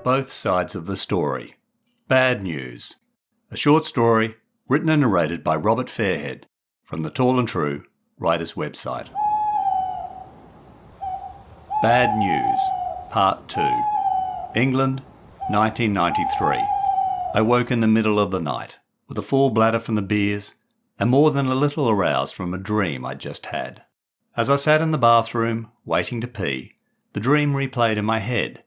Both sides of the story. Bad news. A short story written and narrated by Robert Fairhead from the Tall and True writer's website. Bad News, Part 2. England, 1993. I woke in the middle of the night with a full bladder from the beers and more than a little aroused from a dream I'd just had. As I sat in the bathroom, waiting to pee, the dream replayed in my head.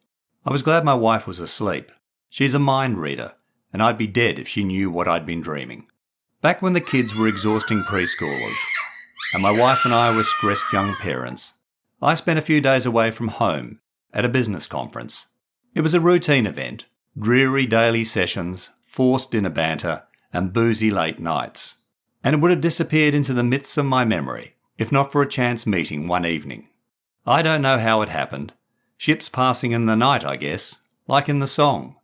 I was glad my wife was asleep. She's a mind reader, and I'd be dead if she knew what I'd been dreaming. Back when the kids were exhausting preschoolers, and my wife and I were stressed young parents, I spent a few days away from home at a business conference. It was a routine event, dreary daily sessions, forced dinner banter, and boozy late nights. And it would have disappeared into the midst of my memory, if not for a chance meeting one evening. I don't know how it happened. Ships passing in the night, I guess, like in the song.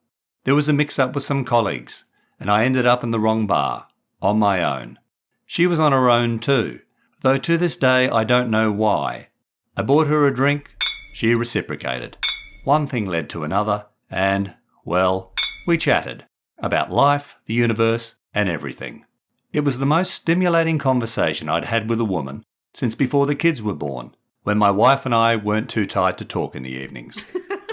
There was a mix-up with some colleagues, and I ended up in the wrong bar, on my own. She was on her own too, though to this day I don't know why. I bought her a drink, she reciprocated. One thing led to another, and, well, we chatted about life, the universe, and everything. It was the most stimulating conversation I'd had with a woman since before the kids were born, when my wife and I weren't too tired to talk in the evenings.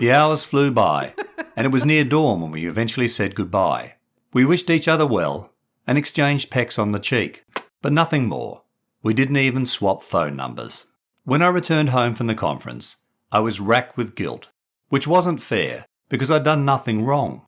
The hours flew by, and it was near dawn when we eventually said goodbye. We wished each other well and exchanged pecks on the cheek, but nothing more. We didn't even swap phone numbers. When I returned home from the conference, I was racked with guilt, which wasn't fair because I'd done nothing wrong.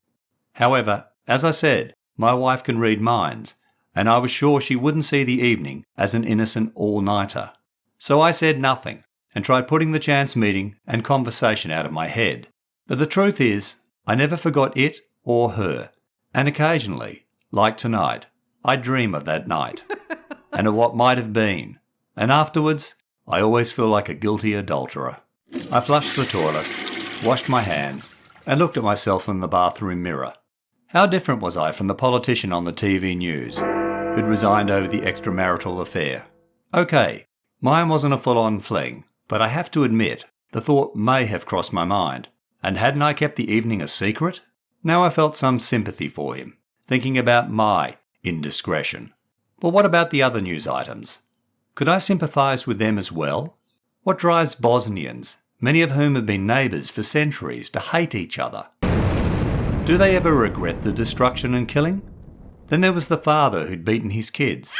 However, as I said, my wife can read minds, and I was sure she wouldn't see the evening as an innocent all-nighter. So I said nothing and tried putting the chance meeting and conversation out of my head. But the truth is, I never forgot it or her. And occasionally, like tonight, I dream of that night and of what might have been. And afterwards, I always feel like a guilty adulterer. I flushed the toilet, washed my hands, and looked at myself in the bathroom mirror. How different was I from the politician on the TV news who'd resigned over the extramarital affair? Okay, mine wasn't a full-on fling, but I have to admit, the thought may have crossed my mind. And hadn't I kept the evening a secret? Now I felt some sympathy for him, thinking about my indiscretion. But what about the other news items? Could I sympathise with them as well? What drives Bosnians, many of whom have been neighbours for centuries, to hate each other? Do they ever regret the destruction and killing? Then there was the father who'd beaten his kids.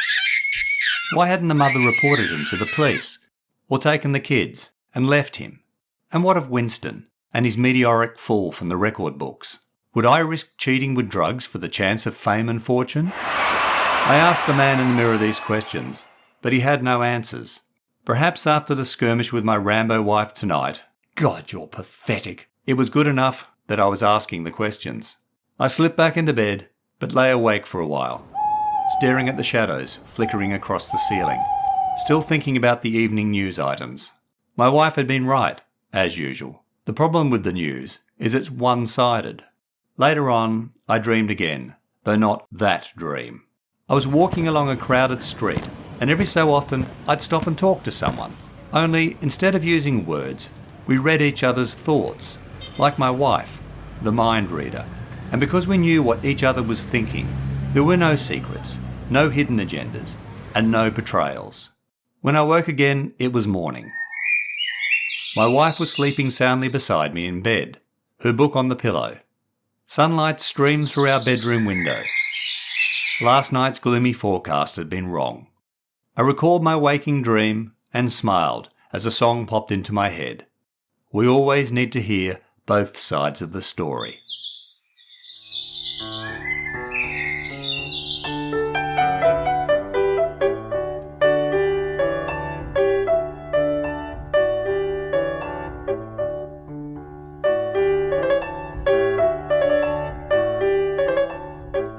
Why hadn't the mother reported him to the police, or taken the kids, and left him? And what of Winston and his meteoric fall from the record books? Would I risk cheating with drugs for the chance of fame and fortune? I asked the man in the mirror these questions, but he had no answers. Perhaps after the skirmish with my Rambo wife tonight, God, you're pathetic, it was good enough that I was asking the questions. I slipped back into bed, but lay awake for a while, staring at the shadows flickering across the ceiling, still thinking about the evening news items. My wife had been right, as usual. The problem with the news is it's one-sided. Later on, I dreamed again, though not that dream. I was walking along a crowded street, and every so often I'd stop and talk to someone. Only, instead of using words, we read each other's thoughts, like my wife, the mind reader. And because we knew what each other was thinking, there were no secrets, no hidden agendas, and no betrayals. When I woke again, it was morning. My wife was sleeping soundly beside me in bed, her book on the pillow. Sunlight streamed through our bedroom window. Last night's gloomy forecast had been wrong. I recalled my waking dream and smiled as a song popped into my head. We always need to hear both sides of the story.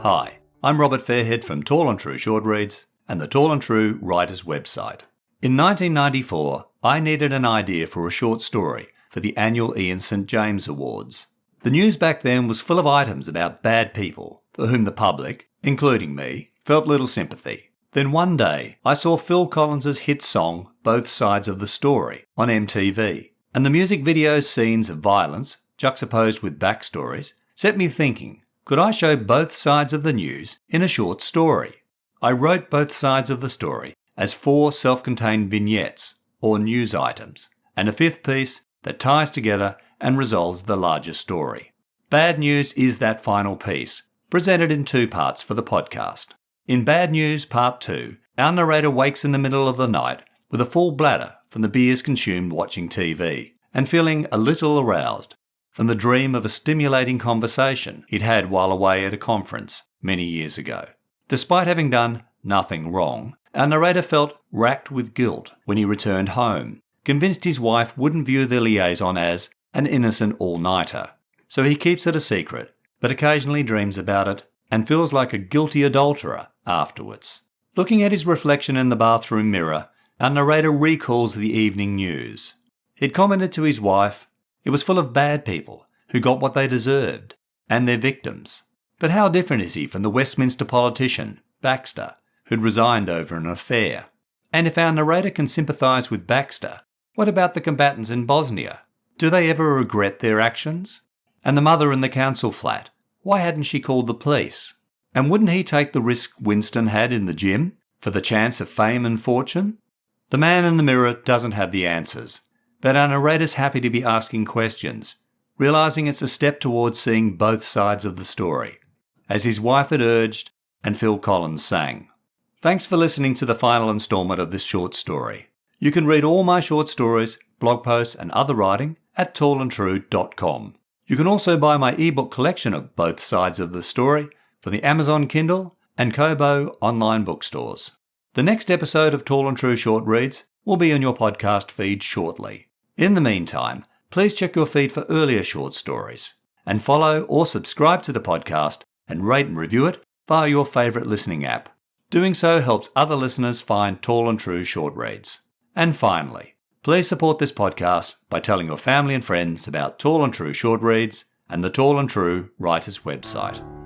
Hi, I'm Robert Fairhead from Tall and True Short Reads and the Tall and True Writers website. In 1994, I needed an idea for a short story for the annual Ian St James Awards. The news back then was full of items about bad people for whom the public, including me, felt little sympathy. Then one day, I saw Phil Collins's hit song Both Sides of the Story on MTV, and the music video's scenes of violence, juxtaposed with backstories, set me thinking, could I show both sides of the news in a short story? I wrote both sides of the story as 4 self-contained vignettes, or news items, and a 5th piece that ties together and resolves the larger story. Bad News is that final piece, presented in 2 parts for the podcast. In Bad News Part 2, our narrator wakes in the middle of the night with a full bladder from the beers consumed watching TV, and feeling a little aroused from the dream of a stimulating conversation he'd had while away at a conference many years ago. Despite having done nothing wrong, our narrator felt racked with guilt when he returned home, convinced his wife wouldn't view the liaison as an innocent all-nighter. So he keeps it a secret, but occasionally dreams about it and feels like a guilty adulterer afterwards. Looking at his reflection in the bathroom mirror, our narrator recalls the evening news. He'd commented to his wife, it was full of bad people who got what they deserved, and their victims. But how different is he from the Westminster politician, Baxter, who'd resigned over an affair? And if our narrator can sympathise with Baxter, what about the combatants in Bosnia? Do they ever regret their actions? And the mother in the council flat, why hadn't she called the police? And wouldn't he take the risk Winston had in the gym for the chance of fame and fortune? The man in the mirror doesn't have the answers, but our narrator's happy to be asking questions, realising it's a step towards seeing both sides of the story, as his wife had urged and Phil Collins sang. Thanks for listening to the final instalment of this short story. You can read all my short stories, blog posts and other writing at tallandtrue.com. You can also buy my ebook collection of both sides of the story for the Amazon Kindle and Kobo online bookstores. The next episode of Tall and True Short Reads will be on your podcast feed shortly. In the meantime, please check your feed for earlier short stories, and follow or subscribe to the podcast and rate and review it via your favourite listening app. Doing so helps other listeners find Tall and True Short Reads. And finally, please support this podcast by telling your family and friends about Tall and True Short Reads and the Tall and True Writers website.